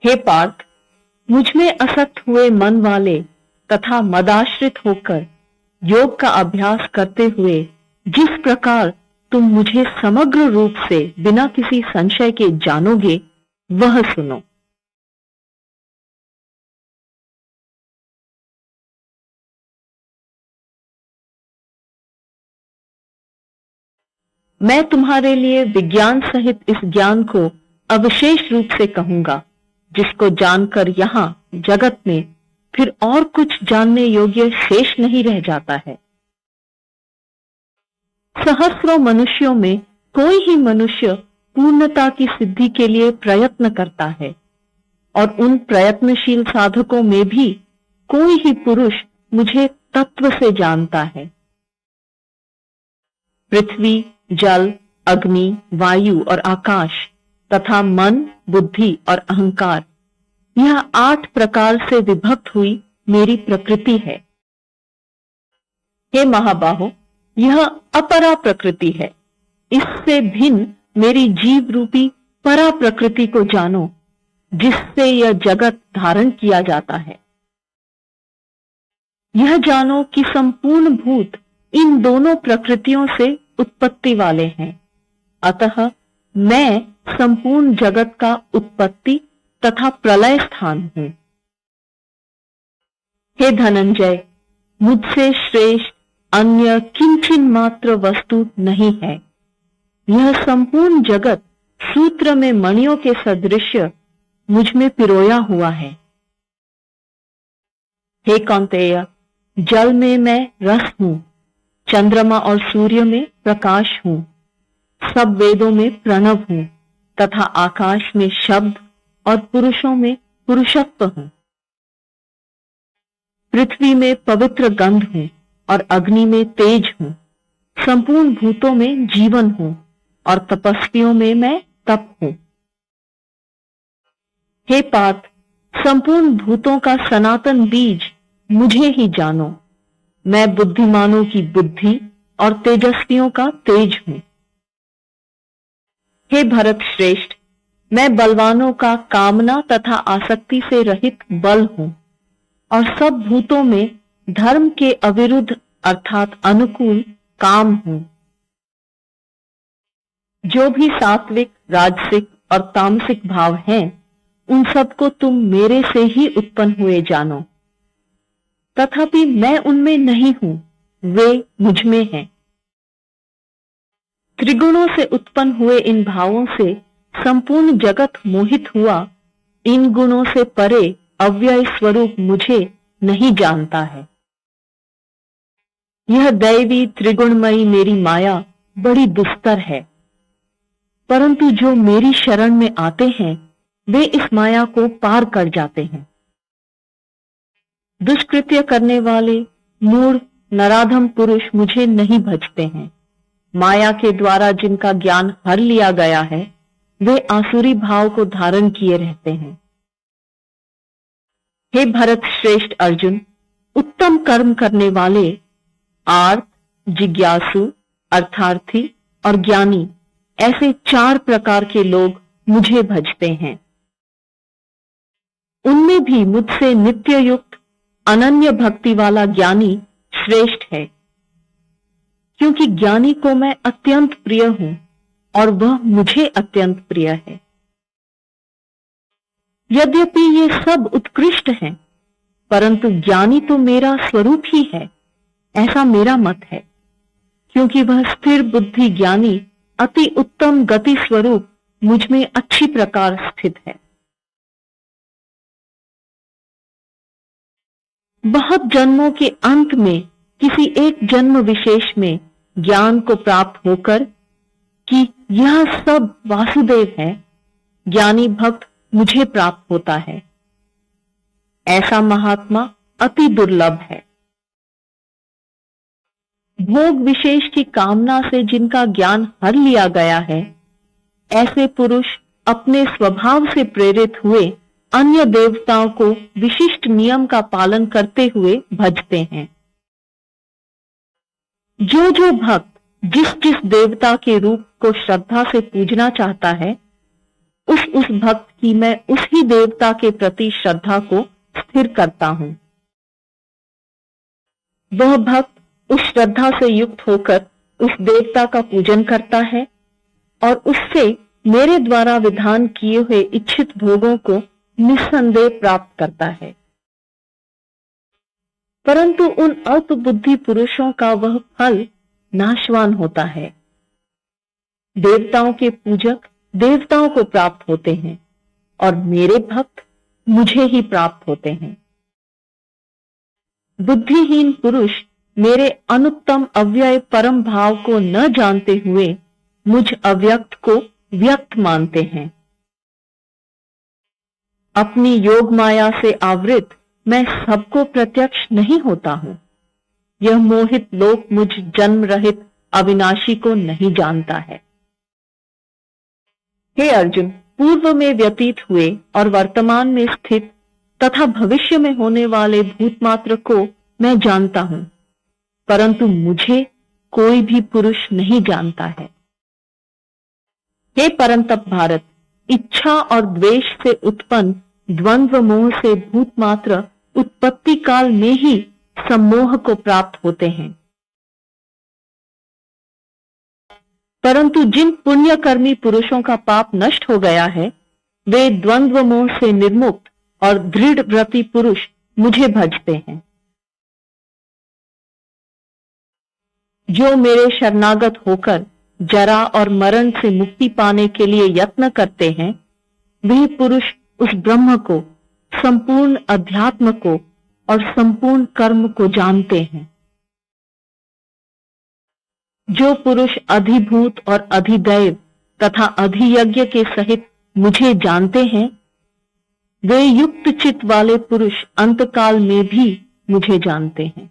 हे पार्थ, मुझ में असक्त हुए मन वाले तथा मदाश्रित होकर योग का अभ्यास करते हुए जिस प्रकार तुम मुझे समग्र रूप से बिना किसी संशय के जानोगे, वह सुनो। मैं तुम्हारे लिए विज्ञान सहित इस ज्ञान को अविशेष रूप से कहूंगा, जिसको जानकर यहां जगत में फिर और कुछ जानने योग्य शेष नहीं रह जाता है। सहस्रों मनुष्यों में कोई ही मनुष्य पूर्णता की सिद्धि के लिए प्रयत्न करता है, और उन प्रयत्नशील साधकों में भी कोई ही पुरुष मुझे तत्व से जानता है। पृथ्वी, जल, अग्नि, वायु और आकाश तथा मन, बुद्धि और अहंकार, यह 8 प्रकार से विभक्त हुई मेरी प्रकृति है। हे महाबाहो, यह अपरा प्रकृति है। इससे भिन्न मेरी जीव रूपी परा प्रकृति को जानो, जिससे यह जगत धारण किया जाता है। यह जानो कि संपूर्ण भूत इन दोनों प्रकृतियों से उत्पत्ति वाले हैं। अतः मैं संपूर्ण जगत का उत्पत्ति तथा प्रलय स्थान हूं। हे धनंजय, मुझसे श्रेष्ठ अन्य किंचिन मात्र वस्तु नहीं है। यह संपूर्ण जगत सूत्र में मणियों के सदृश्य मुझ में पिरोया हुआ है। हे कौन्तेय, जल में मैं रस हूं, चंद्रमा और सूर्य में प्रकाश हूं, सब वेदों में प्रणव हूं तथा आकाश में शब्द और पुरुषों में पुरुषत्व हूं। पृथ्वी में पवित्र गंध हूं और अग्नि में तेज हूं। संपूर्ण भूतों में जीवन हूं और तपस्वियों में मैं तप हूं। हे पार्थ, संपूर्ण भूतों का सनातन बीज मुझे ही जानो। मैं बुद्धिमानों की बुद्धि और तेजस्वियों का तेज हूं। हे भरत श्रेष्ठ, मैं बलवानों का कामना तथा आसक्ति से रहित बल हूं और सब भूतों में धर्म के अविरुद्ध अर्थात अनुकूल काम हूं। जो भी सात्विक, राजसिक और तामसिक भाव हैं, उन सबको तुम मेरे से ही उत्पन्न हुए जानो। तथापि मैं उनमें नहीं हूं, वे मुझ में हैं। त्रिगुणों से उत्पन्न हुए इन भावों से संपूर्ण जगत मोहित हुआ इन गुणों से परे अव्यय स्वरूप मुझे नहीं जानता है। यह दैवी त्रिगुणमयी मेरी माया बड़ी दुस्तर है, परंतु जो मेरी शरण में आते हैं वे इस माया को पार कर जाते हैं। दुष्कृत्य करने वाले मूढ़ नराधम पुरुष मुझे नहीं भजते हैं। माया के द्वारा जिनका ज्ञान हर लिया गया है, वे आसुरी भाव को धारण किए रहते हैं। हे भरत श्रेष्ठ अर्जुन, उत्तम कर्म करने वाले आर्त, जिज्ञासु, अर्थार्थी और ज्ञानी, ऐसे 4 प्रकार के लोग मुझे भजते हैं। उनमें भी मुझसे नित्य युक्त अनन्य भक्ति वाला ज्ञानी श्रेष्ठ है, क्योंकि ज्ञानी को मैं अत्यंत प्रिय हूं और वह मुझे अत्यंत प्रिय है। यद्यपि ये सब उत्कृष्ट हैं, परंतु ज्ञानी तो मेरा स्वरूप ही है, ऐसा मेरा मत है, क्योंकि वह स्थिर बुद्धि ज्ञानी अति उत्तम गति स्वरूप मुझ में अच्छी प्रकार स्थित है। बहुत जन्मों के अंत में किसी एक जन्म विशेष में ज्ञान को प्राप्त होकर कि यह सब वासुदेव है, ज्ञानी भक्त मुझे प्राप्त होता है। ऐसा महात्मा अति दुर्लभ है। भोग विशेष की कामना से जिनका ज्ञान हर लिया गया है, ऐसे पुरुष अपने स्वभाव से प्रेरित हुए अन्य देवताओं को विशिष्ट नियम का पालन करते हुए भजते हैं। जो जो भक्त जिस जिस देवता के रूप को श्रद्धा से पूजना चाहता है, उस भक्त की मैं उसी देवता के प्रति श्रद्धा को स्थिर करता हूं। वह भक्त उस श्रद्धा से युक्त होकर उस देवता का पूजन करता है और उससे मेरे द्वारा विधान किए हुए इच्छित भोगों को निस्संदेह प्राप्त करता है। परंतु उन अल्प बुद्धि पुरुषों का वह फल नाशवान होता है। देवताओं के पूजक देवताओं को प्राप्त होते हैं और मेरे भक्त मुझे ही प्राप्त होते हैं। बुद्धिहीन पुरुष मेरे अनुत्तम अव्यय परम भाव को न जानते हुए मुझ अव्यक्त को व्यक्त मानते हैं। अपनी योग माया से आवृत मैं सबको प्रत्यक्ष नहीं होता हूं। यह मोहित लोक मुझ जन्म रहित अविनाशी को नहीं जानता है। हे अर्जुन, पूर्व में व्यतीत हुए और वर्तमान में स्थित तथा भविष्य में होने वाले भूतमात्र को मैं जानता हूं, परंतु मुझे कोई भी पुरुष नहीं जानता है। हे परंतप भारत, इच्छा और द्वेष से उत्पन्न द्वंद्व मोह से भूतमात्र उत्पत्ति काल में ही सम्मोह को प्राप्त होते हैं। परंतु जिन पुण्यकर्मी पुरुषों का पाप नष्ट हो गया है, वे द्वंद्व मोह से निर्मुक्त और दृढ़ व्रती पुरुष मुझे भजते हैं। जो मेरे शरणागत होकर जरा और मरण से मुक्ति पाने के लिए यत्न करते हैं, वे पुरुष उस ब्रह्म को, संपूर्ण अध्यात्म को और संपूर्ण कर्म को जानते हैं। जो पुरुष अधिभूत और अधिदैव तथा अधियज्ञ के सहित मुझे जानते हैं, वे युक्त चित्त वाले पुरुष अंतकाल में भी मुझे जानते हैं।